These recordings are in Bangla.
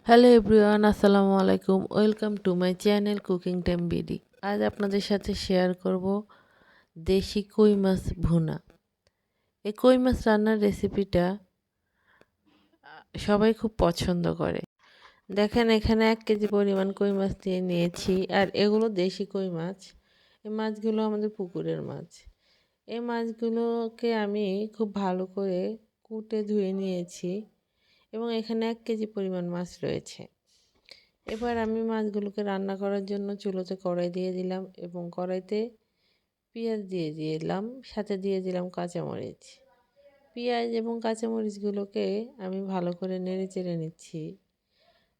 হ্যালো এভরিওয়ান, আসসালামু আলাইকুম। Welcome to my channel cooking time BD. আজ আপনাদের সাথে শেয়ার করব দেশি কই মাছ ভুনা। এই কই মাছ রান্নার রেসিপিটা সবাই খুব পছন্দ করে। দেখেন, এখানে 1 কেজি পরিমাণ কই মাছ দিয়ে নিয়েছি, আর এগুলো দেশি কই মাছ। এই মাছগুলো আমাদের পুকুরের মাছ। এই মাছগুলোকে আমি খুব ভালো করে কুটে ধুয়ে নিয়েছি, এবং এখানে 1 কেজি পরিমাণ মাছ রয়েছে। এবার আমি মাছগুলোকে রান্না করার জন্য চুলোতে কড়াই দিয়ে দিলাম, এবং কড়াইতে পেঁয়াজ দিয়ে দিলাম, সাথে দিয়ে দিলাম কাঁচামরিচ। পেঁয়াজ এবং কাঁচামরিচগুলোকে আমি ভালো করে নেড়ে চেড়ে নিচ্ছি।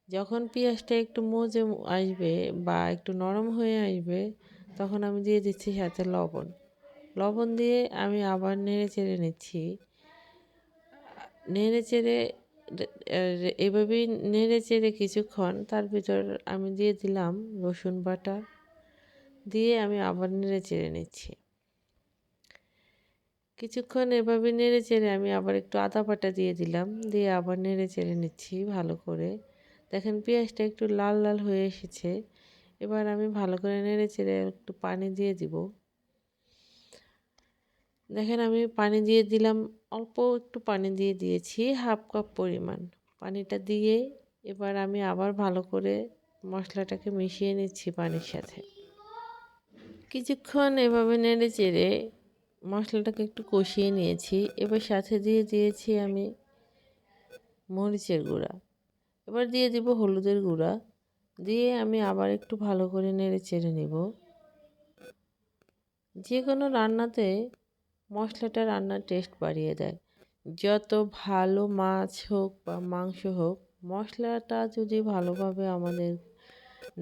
যখন পেঁয়াজটা একটু মজে আসবে বা একটু নরম হয়ে আসবে, তখন আমি দিয়ে দিচ্ছি সাথে লবণ। লবণ দিয়ে আমি আবার নেড়ে চেড়ে নিচ্ছি। নেড়ে চেড়ে এভাবেই নেড়ে চেড়ে কিছুক্ষণ, তার ভিতর আমি দিয়ে দিলাম রসুন বাটা, দিয়ে আমি আবার নেড়ে চেড়ে নিচ্ছি। কিছুক্ষণ এভাবে নেড়ে চেড়ে আমি আবার একটু আদা বাটা দিয়ে দিলাম, দিয়ে আবার নেড়ে চেড়ে নিচ্ছি ভালো করে। দেখেন, পেঁয়াজটা একটু লাল লাল হয়ে এসেছে। এবার আমি ভালো করে নেড়ে চেড়ে একটু পানি দিয়ে দিব। দেখেন, আমি পানি দিয়ে দিলাম, অল্প একটু পানি দিয়ে দিয়েছি, 1/2 কাপ পরিমাণ। পানিটা দিয়ে এবার আমি আবার ভালো করে মশলাটাকে মিশিয়ে নিচ্ছি পানির সাথে। কিছুক্ষণ এভাবে নেড়ে চেড়ে মশলাটাকে একটু কষিয়ে নিয়েছি। এবার সাথে দিয়ে দিয়েছি আমি মরিচের গুঁড়া। এবার দিয়ে দিব হলুদের গুঁড়া। দিয়ে আমি আবার একটু ভালো করে নেড়ে চেড়ে নিব। যে কোনো রান্নাতে মশলাটা রান্নার টেস্ট বাড়িয়ে দেয়। যত ভালো মাছ হোক বা মাংস হোক, মশলাটা যদি ভালোভাবে আমাদের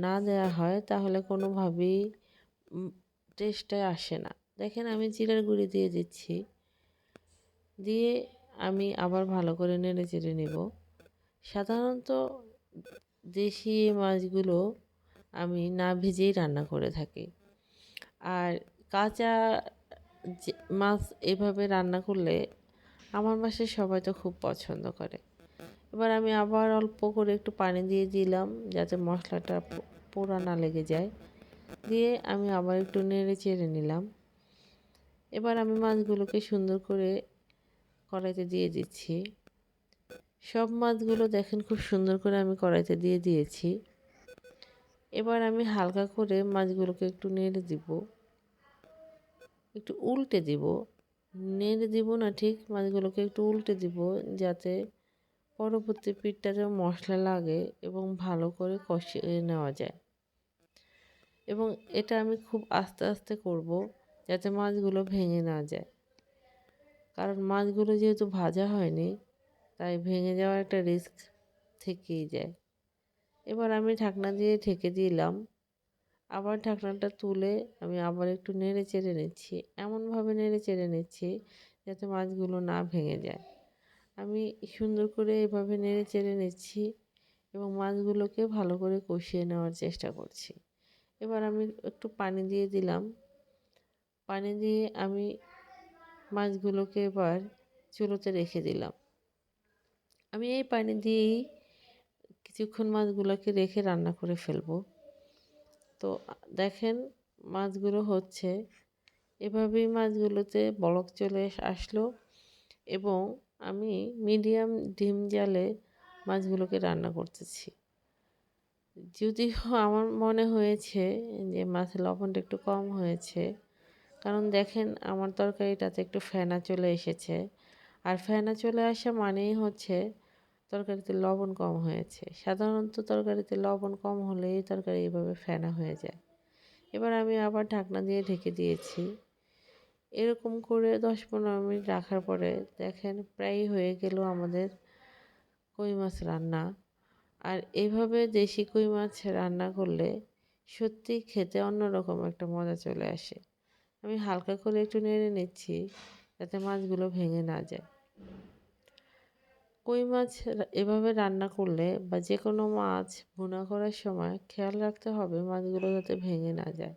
না দেওয়া হয়, তাহলে কোনোভাবেই টেস্টটা আসে না। দেখেন, আমি জিরার গুঁড়ি দিয়ে দিচ্ছি, দিয়ে আমি আবার ভালো করে নেড়ে চেড়ে নেব। সাধারণত দেশি মাছগুলো আমি না ভেজেই রান্না করে থাকি। আর কাঁচা মাছ এভাবে রান্না করলে আমার বাসায় সবাই তো খুব পছন্দ করে। এবার আমি আবার অল্প করে একটু পানি দিয়ে দিলাম, যাতে মশলাটা পোড়া না লেগে যায়। দিয়ে আমি আবার একটু নেড়ে চেড়ে নিলাম। এবার আমি মাছগুলোকে সুন্দর করে কড়াইতে দিয়ে দিচ্ছি। সব মাছগুলো দেখেন, খুব সুন্দর করে আমি কড়াইতে দিয়ে দিয়েছি। এবার আমি হালকা করে মাছগুলোকে একটু নেড়ে দিব, একটু উল্টে দিব। নেড়ে দিব না ঠিক, মাছগুলোকে একটু উল্টে দিব, যাতে পরবর্তী পিঠটাতে মশলা লাগে এবং ভালো করে কষিয়ে নেওয়া যায়। এবং এটা আমি খুব আস্তে আস্তে করব, যাতে মাছগুলো ভেঙে না যায়। কারণ মাছগুলো যেহেতু ভাজা হয়নি, তাই ভেঙে যাওয়ার একটা রিস্ক থেকেই যায়। এবার আমি ঢাকনা দিয়ে ঢেকে দিলাম। আবার ঢাকনাটা তুলে আমি আবার একটু নেড়ে চেড়ে নিচ্ছি। এমনভাবে নেড়ে চেড়ে নিচ্ছি যাতে মাছগুলো না ভেঙে যায়। আমি সুন্দর করে এভাবে নেড়ে চেড়ে নিচ্ছি, এবং মাছগুলোকে ভালো করে কষিয়ে নেওয়ার চেষ্টা করছি। এবার আমি একটু পানি দিয়ে দিলাম। পানি দিয়ে আমি মাছগুলোকে এবার চুলোতে রেখে দিলাম। আমি এই পানি দিয়েই কিছুক্ষণ মাছগুলোকে রেখে রান্না করে ফেলবো। তো দেখেন, মাছগুলো হচ্ছে এভাবেই, মাছগুলোতে বলক চলে আসলো, এবং আমি মিডিয়াম ডিম জালে মাছগুলোকে রান্না করতেছি। যদিও আমার মনে হয়েছে যে মাছের লবণটা একটু কম হয়েছে, কারণ দেখেন আমার তরকারিটাতে একটু ফেনা চলে এসেছে। আর ফেনা চলে আসা মানেই হচ্ছে তরকারিতে লবণ কম হয়েছে। সাধারণত তরকারিতে লবণ কম হলেই তরকারি এভাবে ফেনা হয়ে যায়। এবার আমি আবার ঢাকনা দিয়ে ঢেকে দিয়েছি। এরকম করে 10-15 মিনিট রাখার পরে দেখেন, প্রায় হয়ে গেল আমাদের কই মাছ রান্না। আর এইভাবে দেশি কই মাছ রান্না করলে সত্যি খেতে অন্যরকম একটা মজা চলে আসে। আমি হালকা করে একটু নেড়ে নিচ্ছি, যাতে মাছগুলো ভেঙে না যায়। কই মাছ এভাবে রান্না করলে বা যে কোনো মাছ ভুনা করার সময় খেয়াল রাখতে হবে মাছগুলো যাতে ভেঙে না যায়।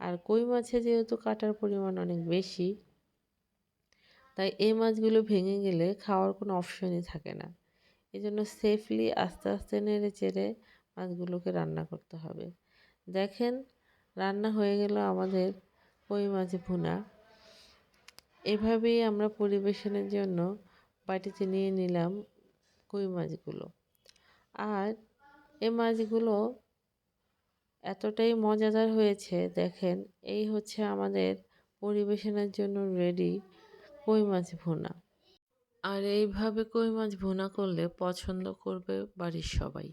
আর কই মাছে যেহেতু কাটার পরিমাণ অনেক বেশি, তাই এই মাছগুলো ভেঙে গেলে খাওয়ার কোনো অপশনই থাকে না। এই জন্য সেফলি আস্তে আস্তে নেড়ে চেড়ে মাছগুলোকে রান্না করতে হবে। দেখেন রান্না হয়ে গেল আমাদের কই মাছ ভুনা। এভাবেই আমরা পরিবেশনের জন্য বাটিতে নিয়ে নিলাম কই মাছগুলো। আর এই মাছগুলো এতটাই মজাদার হয়েছে, দেখেন এই হচ্ছে আমাদের পরিবেশনের জন্য রেডি কই মাছ ভুনা। আর এইভাবে কই মাছ ভুনা করলে পছন্দ করবে বাড়ির সবাই।